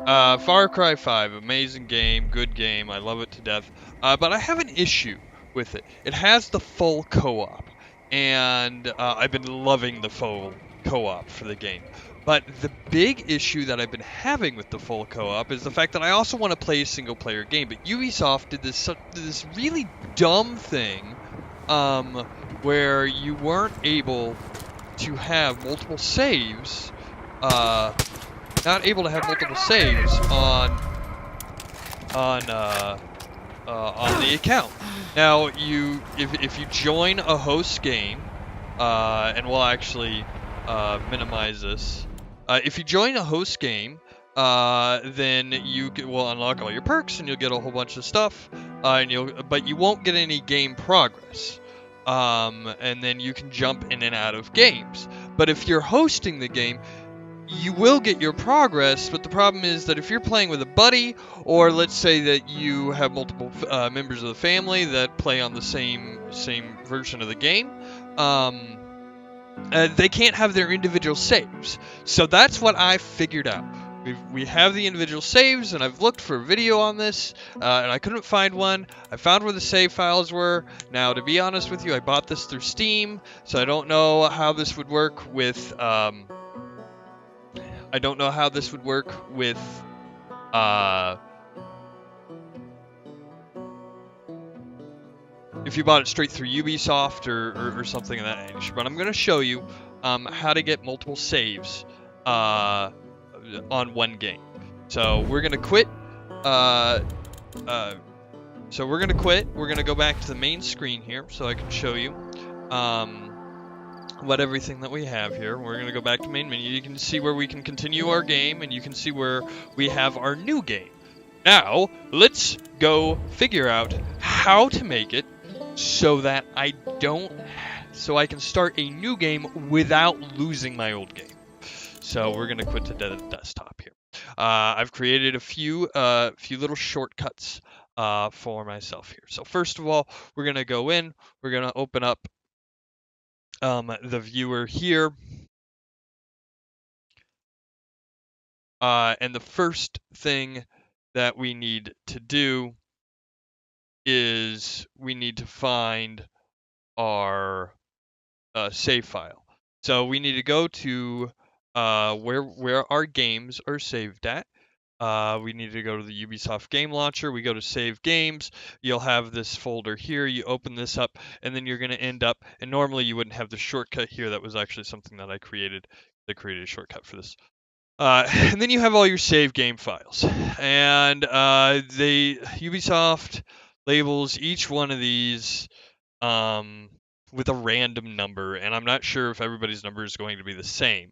Far Cry 5, amazing game, good game. I love it to death. But I have an issue with it. It has the full co-op, and I've been loving the full co-op for the game. But the big issue that I've been having with the full co-op is the fact that I also want to play a single-player game. But Ubisoft did this really dumb thing, um, where you weren't able to have multiple saves. Uh, Not able to have multiple saves on on the account. Now, if you join a host game, and we'll actually minimize this. If you join a host game, then will unlock all your perks and you'll get a whole bunch of stuff, but you won't get any game progress. And then you can jump in and out of games. But if you're hosting the game, you will get your progress, but the problem is that if you're playing with a buddy, or let's say that you have multiple members of the family that play on the same version of the game, they can't have their individual saves. So that's what I figured out. We have the individual saves, and I've looked for a video on this, and I couldn't find one. I found where the save files were. Now, to be honest with you, I bought this through Steam, so I don't know how this would work with. I don't know how this would work with uh, if you bought it straight through Ubisoft or something of that nature. But I'm going to show you how to get multiple saves on one game. So we're going to quit. Uh, uh, so we're going to quit. We're going to go back to the main screen here so I can show you what everything that we have here. We're going to go back to main menu. You can see where we can continue our game, and you can see where we have our new game. Now, let's go figure out how to make it so that so I can start a new game without losing my old game. So we're gonna quit to desktop here. I've created a few little shortcuts for myself here. So first of all, we're gonna go in. We're gonna open up the viewer here. And the first thing that we need to do is we need to find our save file. So we need to go to where our games are saved at. We need to go to the Ubisoft Game Launcher. We go to Save Games. You'll have this folder here. You open this up, and then you're going to end up. And normally you wouldn't have the shortcut here. That was actually something that I created. I created a shortcut for this. And then you have all your save game files, and Ubisoft labels each one of these um, with a random number, and I'm not sure if everybody's number is going to be the same.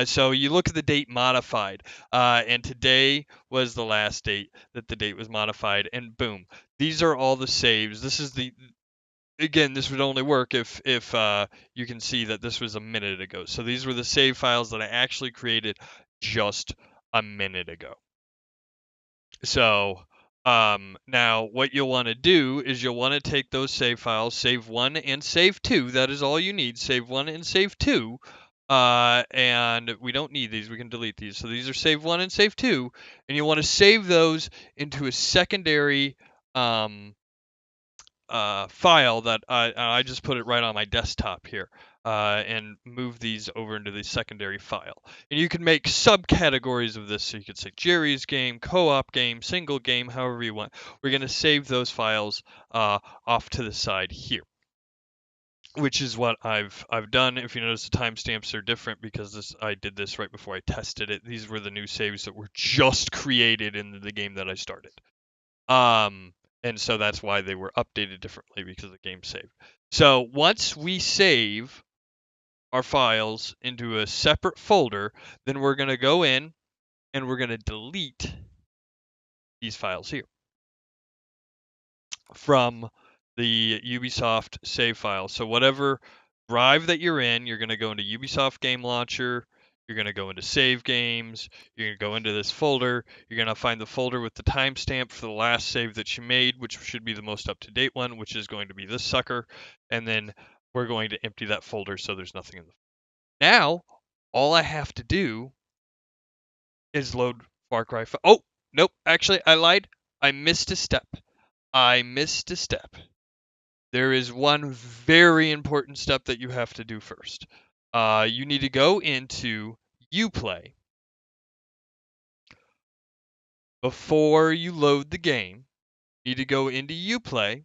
So you look at the date modified, and today was the last date that the date was modified, and boom, these are all the saves. This is the Again, this would only work if you can see that this was a minute ago. So these were the save files that I actually created just a minute ago. So now what you'll want to do is you'll want to take those save files, save 1 and save 2. That is all you need. Save 1 and save 2. And we don't need these. We can delete these. So these are save 1 and save 2. And you want to save those into a secondary file that I just put it right on my desktop here, and move these over into the secondary file. And you can make subcategories of this, so you could say Jerry's game, co-op game, single game, however you want. We're going to save those files off to the side here, which is what I've done. If you notice, the timestamps are different because I did this right before I tested it. These were the new saves that were just created in the game that I started. And so that's why they were updated differently, because the game saved. So once we save our files into a separate folder, then we're going to go in and we're going to delete these files here from the Ubisoft save file. So whatever drive that you're in, you're going to go into Ubisoft Game Launcher. You're going to go into Save Games. You're going to go into this folder. You're going to find the folder with the timestamp for the last save that you made, which should be the most up-to-date one, which is going to be this sucker. And then we're going to empty that folder so there's nothing in the. Now, all I have to do is load Far Cry 5. Oh, nope. Actually, I lied. I missed a step. There is one very important step that you have to do first. You need to go into Uplay before you load the game. You need to go into Uplay,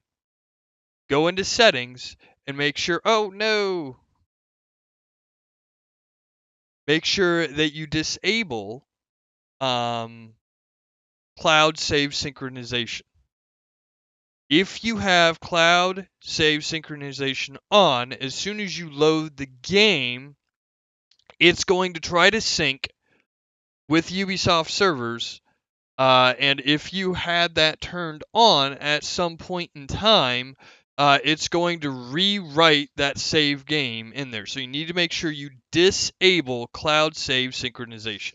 go into settings, and make sure. Oh no! Make sure that you disable cloud save synchronization. If you have cloud save synchronization on, as soon as you load the game, it's going to try to sync with Ubisoft servers. And if you had that turned on at some point in time, it's going to rewrite that save game in there. So you need to make sure you disable cloud save synchronization.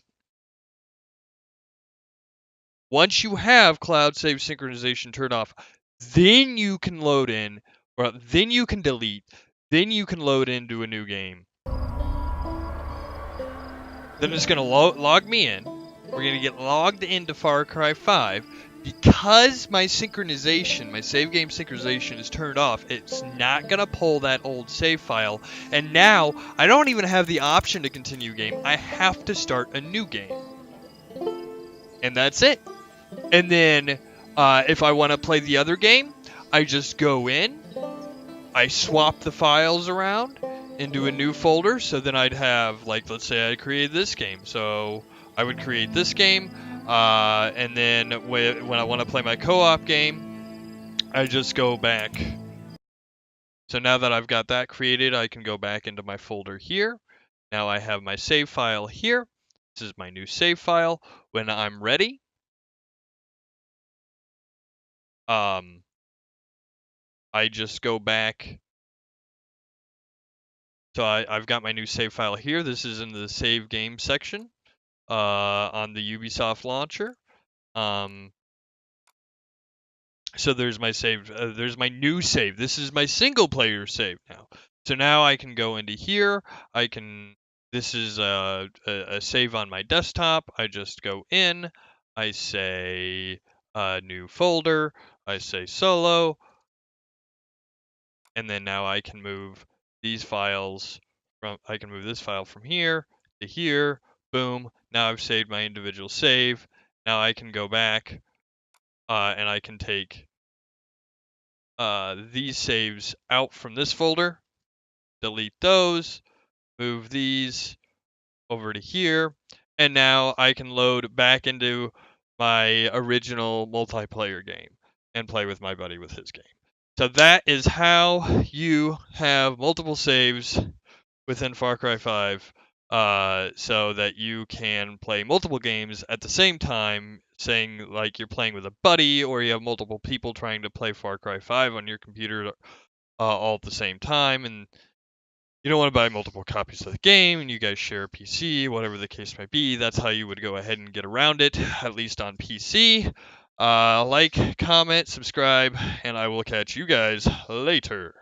Once you have cloud save synchronization turned off, then you can load in, or then you can delete, then you can load into a new game. Then it's going to log me in. We're going to get logged into Far Cry 5. Because my synchronization, my save game synchronization is turned off, it's not going to pull that old save file. And now, I don't even have the option to continue game. I have to start a new game. And that's it. And then, if I want to play the other game, I just go in, I swap the files around into a new folder. So then I'd have, like, let's say I created this game. So I would create this game, and then when I want to play my co-op game, I just go back. So now that I've got that created, I can go back into my folder here. Now I have my save file here. This is my new save file. When I'm ready, I just go back. So I've got my new save file here. This is in the save game section on the Ubisoft launcher. So there's my save. There's my new save. This is my single player save now. So now I can go into here. This is a save on my desktop. I just go in. I say new folder. I say solo. And then now I can move these files I can move this file from here to here. Boom. Now I've saved my individual save. Now I can go back and I can take these saves out from this folder, delete those, move these over to here, and now I can load back into my original multiplayer game and play with my buddy with his game. So that is how you have multiple saves within Far Cry 5 so that you can play multiple games at the same time, saying like you're playing with a buddy or you have multiple people trying to play Far Cry 5 on your computer all at the same time, and you don't want to buy multiple copies of the game and you guys share a PC, whatever the case might be. That's how you would go ahead and get around it, at least on PC. Like, comment, subscribe, and I will catch you guys later.